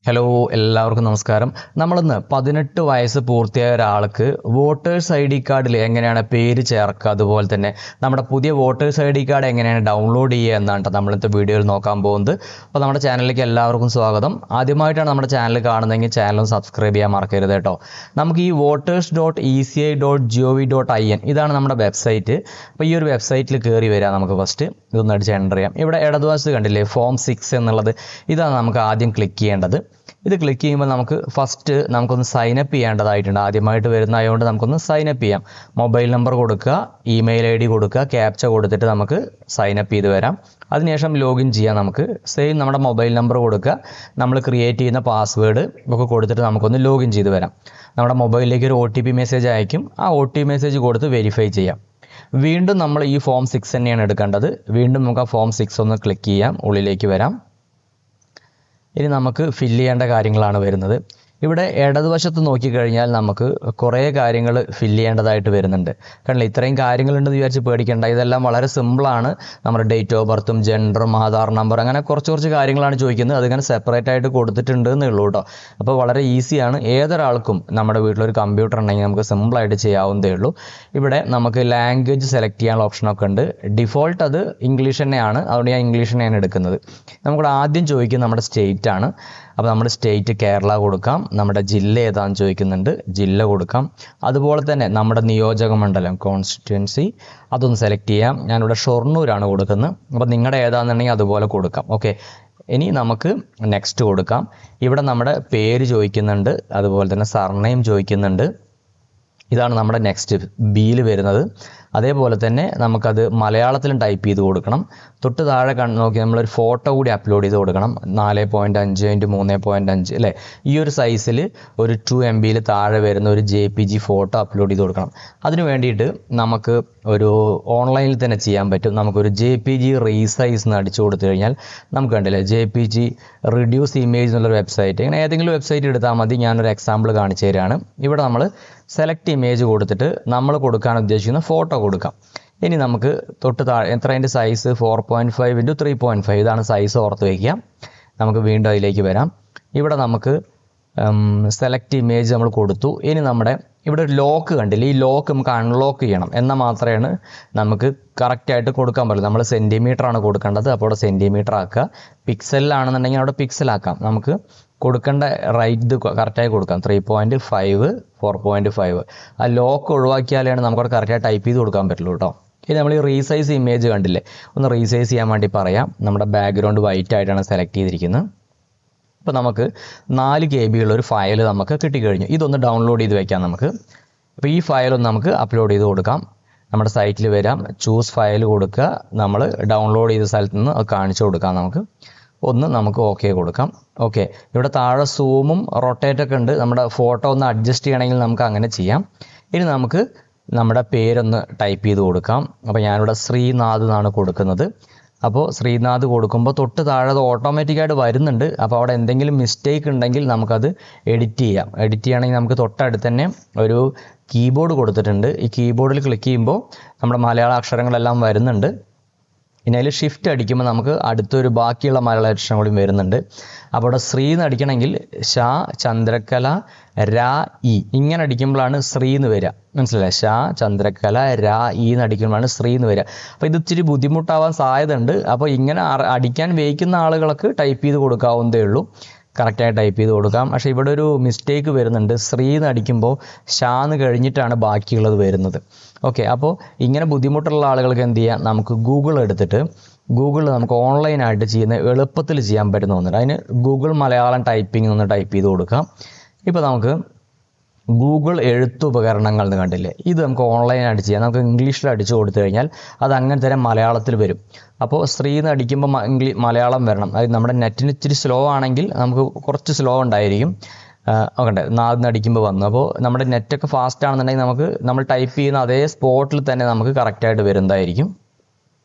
Hello എല്ലാവർക്കും നമസ്കാരം. നമ്മളിന്ന് 18 വയസ്സ് പൂർത്തിയായ ഒരാൾക്ക് വോട്ടേഴ്സ് ID കാർഡിൽ എങ്ങനെയാണ് പേര് ചേർക്കുക, അതുപോലെ തന്നെ നമ്മുടെ പുതിയ വോട്ടേഴ്സ് ID കാർഡ് എങ്ങനെയാണ് ഡൗൺലോഡ് ചെയ്യുക എന്നാണ് നമ്മളിന്നത്തെ വീഡിയോയിൽ നോക്കാൻ പോകുന്നത്. അപ്പോൾ നമ്മുടെ ചാനലിലേക്ക് എല്ലാവർക്കും സ്വാഗതം. ആദ്യമായിട്ടാണ് നമ്മുടെ ചാനൽ കാണുന്നതെങ്കിൽ ചാനൽ സബ്സ്ക്രൈബ് ചെയ്യാൻ മറക്കരുത് കേട്ടോ. നമുക്ക് ഈ voters.eci.gov.in ഇതാണ് നമ്മുടെ വെബ്സൈറ്റ്. അപ്പോൾ ഈ ഒരു വെബ്സൈറ്റിൽ കയറി വരാം. നമുക്ക് ഫസ്റ്റ് ഇതൊന്ന് അടിച്ച് എൻ്റർ ചെയ്യാം. ഇവിടെ ഇടതുവശത്ത് കണ്ടില്ലേ ഫോം 6 എന്നുള്ളത്, ഇതാണ് നമുക്ക് ആദ്യം ക്ലിക്ക് ചെയ്യേണ്ടത്. ഇത് ക്ലിക്ക് ചെയ്യുമ്പോൾ നമുക്കൊന്ന് സൈനപ്പ് ചെയ്യേണ്ടതായിട്ടുണ്ട്. ആദ്യമായിട്ട് വരുന്നതായതുകൊണ്ട് നമുക്കൊന്ന് സൈനപ്പ് ചെയ്യാം. മൊബൈൽ നമ്പർ കൊടുക്കുക, ഇമെയിൽ ID കൊടുക്കുക, ക്യാപ്ച കൊടുത്തിട്ട് നമുക്ക് സൈനപ്പ് ചെയ്ത് വരാം. അതിനുശേഷം ലോഗിൻ ചെയ്യാം. നമുക്ക് സെയിം നമ്മുടെ മൊബൈൽ നമ്പർ കൊടുക്കുക, നമ്മൾ ക്രിയേറ്റ് ചെയ്യുന്ന പാസ്വേഡ് ഒക്കെ കൊടുത്തിട്ട് നമുക്കൊന്ന് ലോഗിൻ ചെയ്ത് വരാം. നമ്മുടെ മൊബൈലിലേക്ക് ഒരു OTP മെസ്സേജ് അയക്കും. ആ OTP മെസ്സേജ് കൊടുത്ത് വെരിഫൈ ചെയ്യാം. വീണ്ടും നമ്മൾ ഈ ഫോം 6 തന്നെയാണ് എടുക്കേണ്ടത്. വീണ്ടും നമുക്ക് ആ ഫോം 6 ഒന്ന് ക്ലിക്ക് ചെയ്യാം, ഉള്ളിലേക്ക് വരാം. ഇനി നമുക്ക് ഫില്ല് ചെയ്യേണ്ട കാര്യങ്ങളാണ് വരുന്നത്. ഇവിടെ ഇടതുവശത്ത് നോക്കിക്കഴിഞ്ഞാൽ നമുക്ക് കുറേ കാര്യങ്ങൾ ഫില്ല് ചെയ്യേണ്ടതായിട്ട് വരുന്നുണ്ട്. കണ്ടില്ലേ, ഇത്രയും കാര്യങ്ങളുണ്ടെന്ന് വിചാരിച്ച് പേടിക്കേണ്ട. ഇതെല്ലാം വളരെ സിമ്പിളാണ്. നമ്മുടെ ഡേറ്റ് ഓഫ് ബർത്തും ജെൻഡറും ആധാർ നമ്പർ അങ്ങനെ കുറച്ച് കാര്യങ്ങളാണ് ചോദിക്കുന്നത്. അതിങ്ങനെ സെപ്പറേറ്റ് ആയിട്ട് കൊടുത്തിട്ടുണ്ട് എന്നേ ഉള്ളൂ കേട്ടോ. അപ്പോൾ വളരെ ഈസിയാണ്. ഏതൊരാൾക്കും നമ്മുടെ വീട്ടിലൊരു കമ്പ്യൂട്ടർ ഉണ്ടെങ്കിൽ നമുക്ക് സിമ്പിളായിട്ട് ചെയ്യാവുന്നതേ ഉള്ളൂ. ഇവിടെ നമുക്ക് ലാംഗ്വേജ് സെലക്ട് ചെയ്യാനുള്ള ഓപ്ഷനൊക്കെ ഉണ്ട്. ഡിഫോൾട്ട് അത് ഇംഗ്ലീഷ് തന്നെയാണ്, അതുകൊണ്ട് ഞാൻ ഇംഗ്ലീഷ് തന്നെയാണ് എടുക്കുന്നത്. നമുക്കിവിടെ ആദ്യം ചോദിക്കുന്നത് നമ്മുടെ സ്റ്റേറ്റ് ആണ്. അപ്പോൾ നമ്മുടെ സ്റ്റേറ്റ് കേരള കൊടുക്കാം. നമ്മുടെ ജില്ല ഏതാണെന്ന് ചോദിക്കുന്നുണ്ട്, ജില്ല കൊടുക്കാം. അതുപോലെ തന്നെ നമ്മുടെ നിയോജക മണ്ഡലം കോൺസ്റ്റിറ്റ്യുവൻസി അതൊന്ന് സെലക്ട് ചെയ്യാം. ഞാനിവിടെ ഷൊർണൂരാണ് കൊടുക്കുന്നത്. അപ്പോൾ നിങ്ങളുടെ ഏതാണെന്നുണ്ടെങ്കിൽ അതുപോലെ കൊടുക്കാം. ഓക്കെ, ഇനി നമുക്ക് നെക്സ്റ്റ് കൊടുക്കാം. ഇവിടെ നമ്മുടെ പേര് ചോദിക്കുന്നുണ്ട്, അതുപോലെ തന്നെ സർനെയിം ചോദിക്കുന്നുണ്ട്. ഇതാണ് നമ്മുടെ നെക്സ്റ്റ് ബിയിൽ വരുന്നത്. അതേപോലെ തന്നെ നമുക്കത് മലയാളത്തിലും ടൈപ്പ് ചെയ്ത് കൊടുക്കണം. തൊട്ട് താഴെ നോക്കി നമ്മളൊരു ഫോട്ടോ കൂടി അപ്ലോഡ് ചെയ്ത് കൊടുക്കണം. 4.5x3.5 അല്ലേ, ഈ ഒരു സൈസിൽ ഒരു 2 MB താഴെ വരുന്ന ഒരു JPG ഫോട്ടോ അപ്ലോഡ് ചെയ്ത് കൊടുക്കണം. അതിന് വേണ്ടിയിട്ട് നമുക്ക് ഒരു ഓൺലൈനിൽ തന്നെ ചെയ്യാൻ പറ്റും. നമുക്കൊരു JPG റീസൈസ് എന്ന് അടിച്ചു കൊടുത്തു കഴിഞ്ഞാൽ നമുക്ക് കണ്ടില്ലേ JPG റിഡ്യൂസ് ഇമേജ് എന്നുള്ളൊരു വെബ്സൈറ്റ്. ഇങ്ങനെ ഏതെങ്കിലും വെബ്സൈറ്റ് എടുത്താൽ മതി. ഞാനൊരു എക്സാമ്പിൾ കാണിച്ചു തരികയാണ്. ഇവിടെ നമ്മൾ സെലക്ട് ഇമേജ് കൊടുത്തിട്ട് നമ്മൾ കൊടുക്കാൻ ഉദ്ദേശിക്കുന്ന ഫോട്ടോ കൊടുക്കാം. ഇനി നമുക്ക് തൊട്ട് താഴെ എത്ര അതിൻ്റെ സൈസ് 4.5x3.5 ഇതാണ് സൈസ്, ഓർത്ത് വയ്ക്കുക. നമുക്ക് വീണ്ടും അതിലേക്ക് വരാം. ഇവിടെ നമുക്ക് സെലക്ട് ഇമേജ് നമ്മൾ കൊടുത്തു. ഇനി നമ്മുടെ ഇവിടെ ഒരു ലോക്ക് കണ്ടില്ല, ഈ ലോക്ക് നമുക്ക് അൺലോക്ക് ചെയ്യണം. എന്നാൽ മാത്രമേ നമുക്ക് കറക്റ്റായിട്ട് കൊടുക്കാൻ പറ്റുള്ളൂ. നമ്മൾ സെൻറ്റിമീറ്ററാണ് കൊടുക്കേണ്ടത്. അപ്പോൾ അവിടെ സെൻറ്റിമീറ്റർ ആക്കുക. പിക്സലിലാണെന്നുണ്ടെങ്കിൽ അവിടെ പിക്സലാക്കാം. നമുക്ക് കൊടുക്കേണ്ട റൈറ്റ് കറക്റ്റായി കൊടുക്കാം. 3.5 4.5 ആ ലോക്ക് ഒഴിവാക്കിയാലാണ് നമുക്കവിടെ കറക്റ്റായി ടൈപ്പ് ചെയ്ത് കൊടുക്കാൻ പറ്റുള്ളൂ കേട്ടോ. ഇനി നമ്മൾ ഈ റീസൈസ് ഇമേജ് കണ്ടില്ലേ, ഒന്ന് റീസൈസ് ചെയ്യാൻ വേണ്ടി പറയാം. നമ്മുടെ ബാക്ക്ഗ്രൗണ്ട് വൈറ്റ് ആയിട്ടാണ് സെലക്ട് ചെയ്തിരിക്കുന്നത്. ഇപ്പോൾ നമുക്ക് 4 KB ഉള്ളൊരു ഫയൽ നമുക്ക് കിട്ടിക്കഴിഞ്ഞു. ഇതൊന്ന് ഡൗൺലോഡ് ചെയ്ത് വയ്ക്കാം നമുക്ക്. അപ്പോൾ ഈ ഫയലൊന്ന് നമുക്ക് അപ്ലോഡ് ചെയ്ത് കൊടുക്കാം. നമ്മുടെ സൈറ്റിൽ വരാം, ചൂസ് ഫയൽ കൊടുക്കുക. നമ്മൾ ഡൗൺലോഡ് ചെയ്ത സ്ഥലത്ത് നിന്ന് അത് കാണിച്ചു കൊടുക്കാം. നമുക്ക് ഓക്കെ കൊടുക്കാം. ഓക്കെ, ഇവിടെ താഴെ സൂമും റൊട്ടേറ്റൊക്കെ ഉണ്ട്. നമ്മുടെ ഫോട്ടോ ഒന്ന് അഡ്ജസ്റ്റ് ചെയ്യണമെങ്കിൽ നമുക്ക് അങ്ങനെ ചെയ്യാം. ഇനി നമുക്ക് നമ്മുടെ പേരൊന്ന് ടൈപ്പ് ചെയ്ത് കൊടുക്കാം. അപ്പോൾ ഞാനിവിടെ ശ്രീനാഥ് എന്നാണ് കൊടുക്കുന്നത്. അപ്പോൾ ശ്രീനാഥ് കൊടുക്കുമ്പോൾ തൊട്ട് താഴെ അത് ഓട്ടോമാറ്റിക്കായിട്ട് വരുന്നുണ്ട്. അപ്പോൾ അവിടെ എന്തെങ്കിലും മിസ്റ്റേക്ക് ഉണ്ടെങ്കിൽ നമുക്കത് എഡിറ്റ് ചെയ്യാം. എഡിറ്റ് ചെയ്യണമെങ്കിൽ നമുക്ക് തൊട്ടടുത്ത് തന്നെ ഒരു കീബോർഡ് കൊടുത്തിട്ടുണ്ട്. ഈ കീബോർഡിൽ ക്ലിക്ക് ചെയ്യുമ്പോൾ നമ്മുടെ മലയാള അക്ഷരങ്ങളെല്ലാം വരുന്നുണ്ട്. ഇനി അതിൽ ഷിഫ്റ്റ് അടിക്കുമ്പോൾ നമുക്ക് അടുത്തൊരു ബാക്കിയുള്ള മലയാള അക്ഷരം കൂടി വരുന്നുണ്ട്. അപ്പോൾ അവിടെ ശ്രീ എന്ന് അടിക്കണമെങ്കിൽ ഷാ ചന്ദ്രകല രാ ഇ ഇങ്ങനെ അടിക്കുമ്പോഴാണ് ശ്രീ എന്ന് വരിക. മനസ്സിലായി? ഷാ ചന്ദ്രകല രാ ഇ എന്ന് അടിക്കുമ്പോഴാണ് ശ്രീ എന്ന് വരിക. അപ്പോൾ ഇത് ഇച്ചിരി ബുദ്ധിമുട്ടാവാൻ സാധ്യതയുണ്ട്. അപ്പോൾ ഇങ്ങനെ അടിക്കാൻ വയ്ക്കുന്ന ആളുകൾക്ക് ടൈപ്പ് ചെയ്ത് കൊടുക്കാവുന്നതേ ഉള്ളൂ. കറക്റ്റായി ടൈപ്പ് ചെയ്ത് കൊടുക്കാം. പക്ഷേ ഇവിടെ ഒരു മിസ്റ്റേക്ക് വരുന്നുണ്ട്. ശ്രീ എന്ന് അടിക്കുമ്പോൾ ഷാ എന്ന് കഴിഞ്ഞിട്ടാണ് ബാക്കിയുള്ളത് വരുന്നത്. ഓക്കെ, അപ്പോൾ ഇങ്ങനെ ബുദ്ധിമുട്ടുള്ള ആളുകൾക്ക് എന്ത് ചെയ്യാം, നമുക്ക് ഗൂഗിൾ എടുത്തിട്ട് ഗൂഗിളിൽ നമുക്ക് ഓൺലൈനായിട്ട് ചെയ്യുന്ന എളുപ്പത്തിൽ ചെയ്യാൻ പറ്റുന്ന ഒന്നുണ്ട്. അതിന് ഗൂഗിൾ മലയാളം ടൈപ്പിംഗ് ഒന്ന് ടൈപ്പ് ചെയ്ത് കൊടുക്കാം. ഇപ്പോൾ നമുക്ക് ഗൂഗിൾ എഴുത്തുപകരണങ്ങൾ എന്ന് കണ്ടില്ലേ, ഇത് നമുക്ക് ഓൺലൈനായിട്ട് ചെയ്യാം. നമുക്ക് ഇംഗ്ലീഷിൽ അടിച്ചു കൊടുത്തു കഴിഞ്ഞാൽ അത് അങ്ങനെ തന്നെ മലയാളത്തിൽ വരും. അപ്പോൾ ശ്രീ എന്ന് അടിക്കുമ്പോൾ മലയാളം വരണം. അത് നമ്മുടെ നെറ്റിന് ഇച്ചിരി സ്ലോ ആണെങ്കിൽ നമുക്ക് കുറച്ച് സ്ലോ ഉണ്ടായിരിക്കും. ഓക്കെ, നാന്ന് അടിക്കുമ്പോൾ വന്നു. അപ്പോൾ നമ്മുടെ നെറ്റൊക്കെ ഫാസ്റ്റ് ആണെന്നുണ്ടെങ്കിൽ നമ്മൾ ടൈപ്പ് ചെയ്യുന്ന അതേ സ്പോട്ടിൽ തന്നെ നമുക്ക് കറക്റ്റായിട്ട് വരുന്നതായിരിക്കും.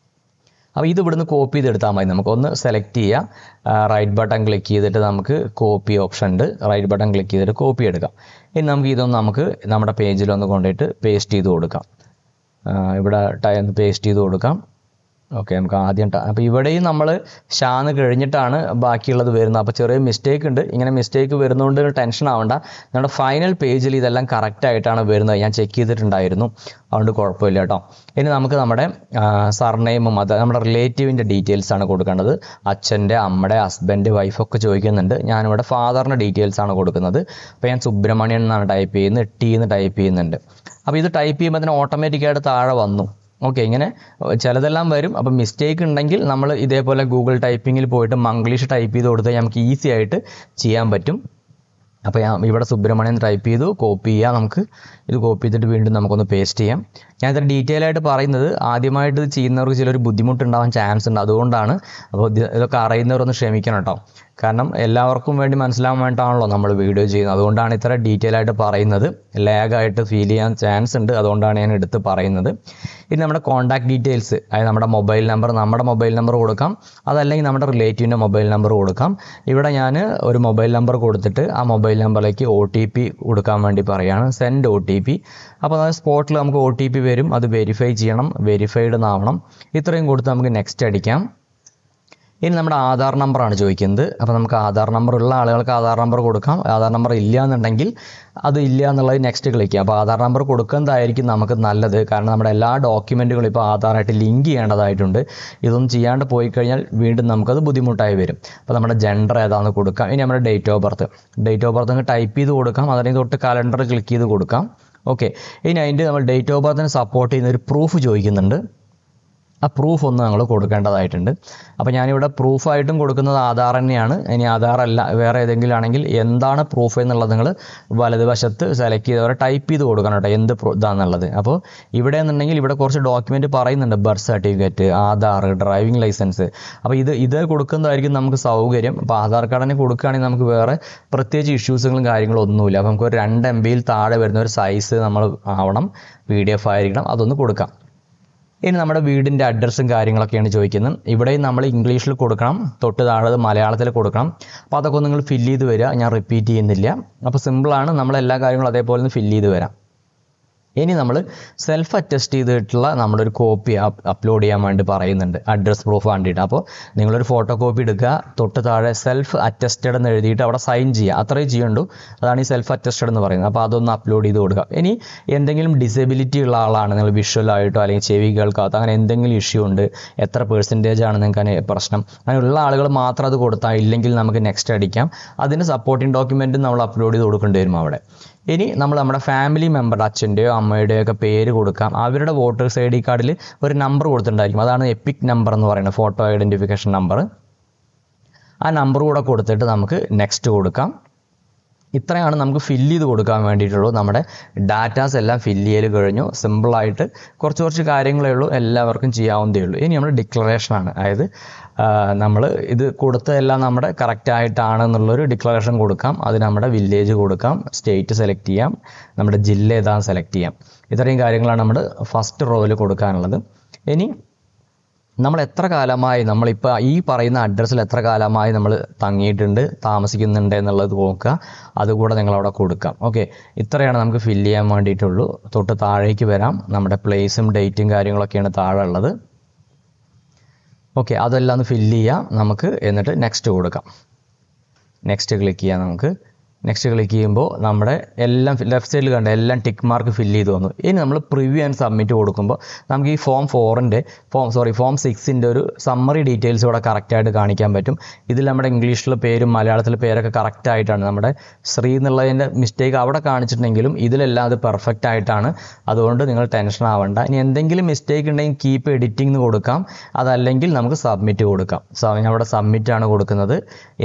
അപ്പോൾ ഇത് ഇവിടുന്ന് കോപ്പി ചെയ്തെടുത്താൽ മതി. നമുക്കൊന്ന് സെലക്ട് ചെയ്യാം, റൈറ്റ് ബട്ടൺ ക്ലിക്ക് ചെയ്തിട്ട് നമുക്ക് കോപ്പി ഓപ്ഷൻ ഉണ്ട്. റൈറ്റ് ബട്ടൺ ക്ലിക്ക് ചെയ്തിട്ട് കോപ്പി എടുക്കാം. ഇനി നമുക്ക് നമ്മുടെ പേജിലൊന്ന് കൊണ്ടുപോയിട്ട് പേസ്റ്റ് ചെയ്ത് കൊടുക്കാം. ഇവിടെ പേസ്റ്റ് ചെയ്ത് കൊടുക്കാം. ഓക്കെ, നമുക്ക് ആദ്യം അപ്പോൾ ഇവിടെയും നമ്മൾ ഷാന്ന് കഴിഞ്ഞിട്ടാണ് ബാക്കിയുള്ളത് വരുന്നത്. അപ്പോൾ ചെറിയ മിസ്റ്റേക്ക് ഉണ്ട്. ഇങ്ങനെ മിസ്റ്റേക്ക് വരുന്നതുകൊണ്ട് ടെൻഷൻ ആവണ്ട. നമ്മുടെ ഫൈനൽ പേജിൽ ഇതെല്ലാം കറക്റ്റ് ആയിട്ടാണ് വരുന്നത്. ഞാൻ ചെക്ക് ചെയ്തിട്ടുണ്ടായിരുന്നു, അതുകൊണ്ട് കുഴപ്പമില്ല കേട്ടോ. ഇനി നമുക്ക് നമ്മുടെ സർനെയിമും അത് നമ്മുടെ റിലേറ്റീവിൻ്റെ ഡീറ്റെയിൽസ് ആണ് കൊടുക്കേണ്ടത്. അച്ഛൻ്റെ, അമ്മയുടെ, ഹസ്ബൻഡ്, വൈഫൊക്കെ ചോദിക്കുന്നുണ്ട്. ഞാനിവിടെ ഫാദറിൻ്റെ ഡീറ്റെയിൽസ് ആണ് കൊടുക്കുന്നത്. അപ്പോൾ ഞാൻ സുബ്രഹ്മണ്യൻ എന്നാണ് ടൈപ്പ് ചെയ്യുന്നത്, ടി എന്ന് ടൈപ്പ് ചെയ്യുന്നുണ്ട്. അപ്പോൾ ഇത് ടൈപ്പ് ചെയ്യുമ്പോൾ തന്നെ ഓട്ടോമാറ്റിക്കായിട്ട് താഴെ വന്നു. ഓക്കെ, ഇങ്ങനെ ചിലതെല്ലാം വരും. അപ്പം മിസ്റ്റേക്ക് ഉണ്ടെങ്കിൽ നമ്മൾ ഇതേപോലെ ഗൂഗിൾ ടൈപ്പിങ്ങിൽ പോയിട്ട് മംഗ്ലീഷ് ടൈപ്പ് ചെയ്ത് കൊടുത്താൽ നമുക്ക് ഈസി ആയിട്ട് ചെയ്യാൻ പറ്റും. അപ്പോൾ ഞാൻ ഇവിടെ സുബ്രഹ്മണ്യൻ ടൈപ്പ് ചെയ്തു, കോപ്പി ചെയ്യാം. നമുക്ക് ഇത് കോപ്പി ചെയ്തിട്ട് വീണ്ടും നമുക്കൊന്ന് പേസ്റ്റ് ചെയ്യാം. ഞാൻ ഇത്ര ഡീറ്റെയിൽ ആയിട്ട് പറയുന്നത് ആദ്യമായിട്ട് ഇത് ചെയ്യുന്നവർക്ക് ചിലൊരു ബുദ്ധിമുട്ടുണ്ടാവാൻ ചാൻസ് ഉണ്ട്, അതുകൊണ്ടാണ്. അപ്പോൾ ഇതൊക്കെ അറിയുന്നവരൊന്ന് ക്ഷമിക്കണം കേട്ടോ. കാരണം എല്ലാവർക്കും വേണ്ടി മനസ്സിലാവാൻ വേണ്ടിയിട്ടാണല്ലോ നമ്മൾ വീഡിയോ ചെയ്യുന്നത്. അതുകൊണ്ടാണ് ഇത്ര ഡീറ്റെയിൽ ആയിട്ട് പറയുന്നത്. ലാഗായിട്ട് ഫീൽ ചെയ്യാൻ ചാൻസ് ഉണ്ട്, അതുകൊണ്ടാണ് ഞാൻ എടുത്ത് പറയുന്നത്. ഇനി നമ്മുടെ കോൺടാക്ട് ഡീറ്റെയിൽസ്, അതായത് നമ്മുടെ മൊബൈൽ നമ്പർ കൊടുക്കാം, അതല്ലെങ്കിൽ നമ്മുടെ റിലേറ്റീവിൻ്റെ മൊബൈൽ നമ്പർ കൊടുക്കാം. ഇവിടെ ഞാൻ ഒരു മൊബൈൽ നമ്പർ കൊടുത്തിട്ട് ആ മൊബൈൽ നമ്പറിലേക്ക് OTP കൊടുക്കാൻ വേണ്ടി പറയുകയാണ്. Send OTP. അപ്പോൾ അത് സ്പോട്ടിൽ നമുക്ക് OTP വരും, അത് വെരിഫൈ ചെയ്യണം, വെരിഫൈഡ് എന്നാവണം. ഇത്രയും കൊടുത്ത് നമുക്ക് നെക്സ്റ്റ് അടിക്കാം. ഇനി നമ്മുടെ ആധാർ നമ്പറാണ് ചോദിക്കുന്നത്. അപ്പോൾ നമുക്ക് ആധാർ നമ്പർ ഉള്ള ആളുകൾക്ക് ആധാർ നമ്പർ കൊടുക്കാം. ആധാർ നമ്പർ ഇല്ല എന്നുണ്ടെങ്കിൽ അത് ഇല്ല എന്നുള്ളത് നെക്സ്റ്റ് ക്ലിക്ക് ചെയ്യാം. അപ്പോൾ ആധാർ നമ്പർ കൊടുക്കുന്നതായിരിക്കും നമുക്ക് നല്ലത്. കാരണം നമ്മുടെ എല്ലാ ഡോക്യുമെൻറ്റുകളും ഇപ്പോൾ ആധാറായിട്ട് ലിങ്ക് ചെയ്യേണ്ടതായിട്ടുണ്ട്. ഇതൊന്നും ചെയ്യാണ്ട് പോയി കഴിഞ്ഞാൽ വീണ്ടും നമുക്കത് ബുദ്ധിമുട്ടായി വരും. അപ്പോൾ നമ്മുടെ ജെൻഡർ ഏതാണെന്ന് കൊടുക്കാം. ഇനി നമ്മുടെ ഡേറ്റ് ഓഫ് ബർത്ത് ടൈപ്പ് ചെയ്ത് കൊടുക്കാം, അല്ലെങ്കിൽ തൊട്ട് കലണ്ടർ ക്ലിക്ക് ചെയ്ത് കൊടുക്കാം. ഓക്കെ, ഇനി അതിൻ്റെ നമ്മൾ ഡേറ്റ് ഓഫ് ബർത്തിനെ സപ്പോർട്ട് ചെയ്യുന്ന ഒരു പ്രൂഫ് ചോദിക്കുന്നുണ്ട്. ആ പ്രൂഫ് ഒന്ന് നമ്മൾ കൊടുക്കേണ്ടതായിട്ടുണ്ട്. അപ്പോൾ ഞാനിവിടെ പ്രൂഫായിട്ടും കൊടുക്കുന്നത് ആധാർ തന്നെയാണ്. ഇനി ആധാർ അല്ല വേറെ ഏതെങ്കിലും ആണെങ്കിൽ എന്താണ് പ്രൂഫ് എന്നുള്ളത് നിങ്ങൾ വലതുവശത്ത് സെലക്ട് ചെയ്തവരെ ടൈപ്പ് ചെയ്ത് കൊടുക്കണം കേട്ടോ, എന്ത് ഇതാണെന്നുള്ളത്. അപ്പോൾ ഇവിടെ എന്നുണ്ടെങ്കിൽ ഇവിടെ കുറച്ച് ഡോക്യുമെൻറ്റ് പറയുന്നുണ്ട്, birth certificate, Aadhaar, driving licence. അപ്പോൾ ഇത് കൊടുക്കുന്നതായിരിക്കും നമുക്ക് സൗകര്യം. അപ്പോൾ ആധാർ കാർഡിന് കൊടുക്കുകയാണെങ്കിൽ നമുക്ക് വേറെ പ്രത്യേകിച്ച് ഇഷ്യൂസുകളും കാര്യങ്ങളും ഒന്നുമില്ല. അപ്പോൾ നമുക്ക് ഒരു 2 MB താഴെ വരുന്ന ഒരു സൈസ് നമ്മൾ ആവണം, PDF ആയിരിക്കണം, അതൊന്ന് കൊടുക്കാം. ഇനി നമ്മുടെ വീടിൻ്റെ അഡ്രസ്സും കാര്യങ്ങളൊക്കെയാണ് ചോദിക്കുന്നത്. ഇവിടെയും നമ്മൾ ഇംഗ്ലീഷിൽ കൊടുക്കണം, തൊട്ട് താഴെ മലയാളത്തിൽ കൊടുക്കണം. അപ്പോൾ അതൊക്കെ നിങ്ങൾ ഫില്ല് ചെയ്ത് വരിക, ഞാൻ റിപ്പീറ്റ് ചെയ്യുന്നില്ല. അപ്പോൾ സിമ്പിളാണ്, നമ്മൾ എല്ലാ കാര്യങ്ങളും അതേപോലെ ഒന്ന് ഫില്ല് ചെയ്ത് വരാം. ഇനി നമ്മൾ സെൽഫ് അറ്റസ്റ്റ് ചെയ്തിട്ടുള്ള നമ്മുടെ ഒരു കോപ്പി അപ്ലോഡ് ചെയ്യാൻ വേണ്ടി പറയുന്നുണ്ട്, അഡ്രസ് പ്രൂഫ് വേണ്ടിയിട്ട്. അപ്പോൾ നിങ്ങളൊരു ഫോട്ടോ കോപ്പി എടുക്കുക, തൊട്ട് താഴെ സെൽഫ് അറ്റസ്റ്റഡ് എന്ന് എഴുതിയിട്ട് അവിടെ സൈൻ ചെയ്യുക, അത്രയും ചെയ്യുള്ളൂ. അതാണ് ഈ സെൽഫ് അറ്റസ്റ്റഡ് എന്ന് പറയുന്നത്. അപ്പോൾ അതൊന്ന് അപ്ലോഡ് ചെയ്ത് കൊടുക്കുക. ഇനി എന്തെങ്കിലും ഡിസബിലിറ്റി ഉള്ള ആളാണ്, നിങ്ങൾ വിഷ്വലായിട്ടോ അല്ലെങ്കിൽ ചെവി കേൾക്കാത്ത അങ്ങനെ എന്തെങ്കിലും ഇഷ്യൂ ഉണ്ട്, എത്ര % ആണ് നിങ്ങൾക്ക് പ്രശ്നം, അങ്ങനെയുള്ള ആളുകൾ മാത്രം അത് കൊടുത്താൽ, ഇല്ലെങ്കിൽ നമുക്ക് നെക്സ്റ്റ് അടിക്കാം. അതിന് സപ്പോർട്ടിംഗ് ഡോക്യുമെൻറ്റ് നമ്മൾ അപ്ലോഡ് ചെയ്ത് കൊടുക്കേണ്ടി വരും അവിടെ. ഇനി നമ്മൾ നമ്മുടെ ഫാമിലി മെമ്പറുടെ അച്ഛൻ്റെയോ അമ്മയുടെയോ ഒക്കെ പേര് കൊടുക്കാം. അവരുടെ വോട്ടേഴ്സ് ID കാർഡിൽ ഒരു നമ്പർ കൊടുത്തിട്ടുണ്ടായിരിക്കും, അതാണ് എപ്പിക് നമ്പർ എന്ന് പറയുന്നത്, ഫോട്ടോ ഐഡൻറ്റിഫിക്കേഷൻ നമ്പർ. ആ നമ്പർ കൂടെ കൊടുത്തിട്ട് നമുക്ക് നെക്സ്റ്റ് കൊടുക്കാം. ഇത്രയാണ് നമുക്ക് ഫില്ല് ചെയ്ത് കൊടുക്കാൻ വേണ്ടിയിട്ടുള്ളൂ. നമ്മുടെ ഡാറ്റാസ് എല്ലാം ഫില്ല് ചെയ്ത് കഴിഞ്ഞു. സിമ്പിളായിട്ട് കുറച്ച് കാര്യങ്ങളേ ഉള്ളൂ, എല്ലാവർക്കും ചെയ്യാവുന്നതേ ഉള്ളൂ. ഇനി നമ്മുടെ ഡിക്ലറേഷനാണ്, അതായത് നമ്മൾ ഇത് കൊടുത്തതെല്ലാം നമ്മുടെ കറക്റ്റായിട്ടാണെന്നുള്ളൊരു ഡിക്ലറേഷൻ കൊടുക്കാം. അത് നമ്മുടെ വില്ലേജ് കൊടുക്കാം, സ്റ്റേറ്റ് സെലക്ട് ചെയ്യാം, നമ്മുടെ ജില്ല ഏതാണെന്ന് സെലക്ട് ചെയ്യാം. ഇത്രയും കാര്യങ്ങളാണ് നമ്മൾ ഫസ്റ്റ് റോയിൽ കൊടുക്കാനുള്ളത്. ഇനി നമ്മൾ എത്ര കാലമായി, നമ്മളിപ്പോൾ ഈ പറയുന്ന അഡ്രസ്സിൽ എത്ര കാലമായി നമ്മൾ തങ്ങിയിട്ടുണ്ട്, താമസിക്കുന്നുണ്ട് എന്നുള്ളത് നോക്കുക, അതുകൂടെ നിങ്ങളവിടെ കൊടുക്കാം. ഓക്കെ, ഇത്രയാണ് നമുക്ക് ഫില്ല് ചെയ്യാൻ വേണ്ടിയിട്ടുള്ളൂ. തൊട്ട് താഴേക്ക് വരാം, നമ്മുടെ പ്ലേസും ഡേറ്റും കാര്യങ്ങളൊക്കെയാണ് താഴെ ഉള്ളത്. ഓക്കെ, അതെല്ലാം ഒന്ന് ഫില്ല് ചെയ്യാം നമുക്ക്, എന്നിട്ട് നെക്സ്റ്റ് കൊടുക്കാം. നെക്സ്റ്റ് ക്ലിക്ക് ചെയ്യാം. നമുക്ക് നെക്സ്റ്റ് ക്ലിക്ക് ചെയ്യുമ്പോൾ നമ്മുടെ എല്ലാം ലെഫ്റ്റ് സൈഡിൽ കണ്ട എല്ലാം ടിക്ക് മാർക്ക് ഫില്ല് ചെയ്ത് വന്നു. ഇനി നമ്മൾ പ്രിവ്യൂ ആൻഡ് സബ്മിറ്റ് കൊടുക്കുമ്പോൾ നമുക്ക് ഈ ഫോം 6ൻ്റെ ഒരു സമ്മറി ഡീറ്റെയിൽസ് ഇവിടെ കറക്റ്റായിട്ട് കാണിക്കാൻ പറ്റും. ഇതിൽ നമ്മുടെ ഇംഗ്ലീഷിലെ പേരും മലയാളത്തിലെ പേരൊക്കെ കറക്റ്റായിട്ടാണ്. നമ്മുടെ ശ്രീ എന്നുള്ളതിൻ്റെ മിസ്റ്റേക്ക് അവിടെ കാണിച്ചിട്ടുണ്ടെങ്കിലും ഇതിലെല്ലാം അത് പെർഫെക്റ്റ് ആയിട്ടാണ്. അതുകൊണ്ട് നിങ്ങൾ ടെൻഷൻ ആവണ്ട. ഇനി എന്തെങ്കിലും മിസ്റ്റേക്ക് ഉണ്ടെങ്കിൽ കീപ്പ് എഡിറ്റിംഗ് എന്ന് കൊടുക്കാം, അതല്ലെങ്കിൽ നമുക്ക് സബ്മിറ്റ് കൊടുക്കാം. ഞാൻ ഇവിടെ സബ്മിറ്റാണ് കൊടുക്കുന്നത്.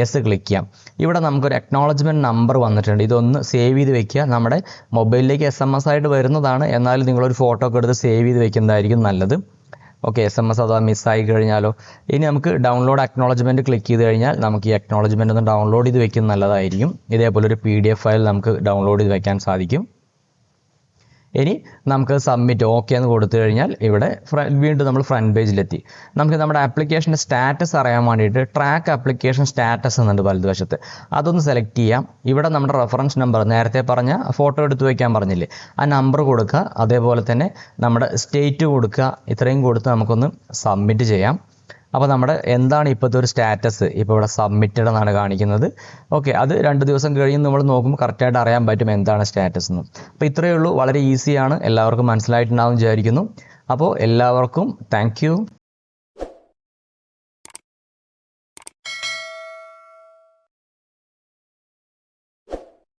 യെസ് ക്ലിക്ക് ചെയ്യാം. ഇവിടെ നമുക്കൊരു അക്നോളജ്മെൻറ്റ് നമ്പർ വന്നിട്ടുണ്ട്. ഇതൊന്ന് സേവ് ചെയ്ത് വെക്കുക. നമ്മുടെ മൊബൈലിലേക്ക് SMS ആയിട്ട് വരുന്നതാണ്, എന്നാലും നിങ്ങളൊരു ഫോട്ടോ ഒക്കെ എടുത്ത് സേവ് ചെയ്ത് വെക്കുന്നതായിരിക്കും നല്ലത്. ഓക്കെ, SMS അഥവാ മിസ്സായി കഴിഞ്ഞാലോ. ഇനി നമുക്ക് ഡൗൺലോഡ് അക്നോളജ്മെൻറ്റ് ക്ലിക്ക് ചെയ്ത് കഴിഞ്ഞാൽ നമുക്ക് ഈ അക്നോളജ്മെൻറ്റ് ഒന്ന് ഡൗൺലോഡ് ചെയ്ത് വെക്കുന്നത് നല്ലതായിരിക്കും. ഇതേപോലെ ഒരു PDF ഫയൽ നമുക്ക് ഡൗൺലോഡ് ചെയ്ത് വെക്കാൻ സാധിക്കും. ഇനി നമുക്ക് സബ്മിറ്റ് ഓക്കെ എന്ന് കൊടുത്തു കഴിഞ്ഞാൽ ഇവിടെ വീണ്ടും നമ്മൾ ഫ്രണ്ട് പേജിലെത്തി. നമുക്ക് നമ്മുടെ ആപ്ലിക്കേഷൻ്റെ സ്റ്റാറ്റസ് അറിയാൻ വേണ്ടിയിട്ട് ട്രാക്ക് ആപ്ലിക്കേഷൻ സ്റ്റാറ്റസ് എന്നുണ്ട് വലതുവശത്ത്. അതൊന്ന് സെലക്ട് ചെയ്യാം. ഇവിടെ നമ്മുടെ റെഫറൻസ് നമ്പർ നേരത്തെ പറഞ്ഞ ഫോട്ടോ എടുത്ത് വയ്ക്കാൻ പറഞ്ഞില്ലേ, ആ നമ്പർ കൊടുക്കുക. അതേപോലെ തന്നെ നമ്മുടെ സ്റ്റേറ്റ് കൊടുക്കുക. ഇത്രയും കൊടുത്ത് നമുക്കൊന്ന് സബ്മിറ്റ് ചെയ്യാം. അപ്പോൾ നമ്മുടെ എന്താണ് ഇപ്പോഴത്തെ ഒരു സ്റ്റാറ്റസ്, ഇപ്പോൾ ഇവിടെ സബ്മിറ്റഡ് എന്നാണ് കാണിക്കുന്നത്. ഓക്കെ, അത് 2 ദിവസം കഴിഞ്ഞ് നമ്മൾ നോക്കുമ്പോൾ കറക്റ്റായിട്ട് അറിയാൻ പറ്റും എന്താണ് സ്റ്റാറ്റസ് എന്ന്. അപ്പോൾ ഇത്രയേ ഉള്ളൂ, വളരെ ഈസിയാണ്, എല്ലാവർക്കും മനസ്സിലായിട്ടുണ്ടാവും വിചാരിക്കുന്നു. അപ്പോൾ എല്ലാവർക്കും താങ്ക് യു.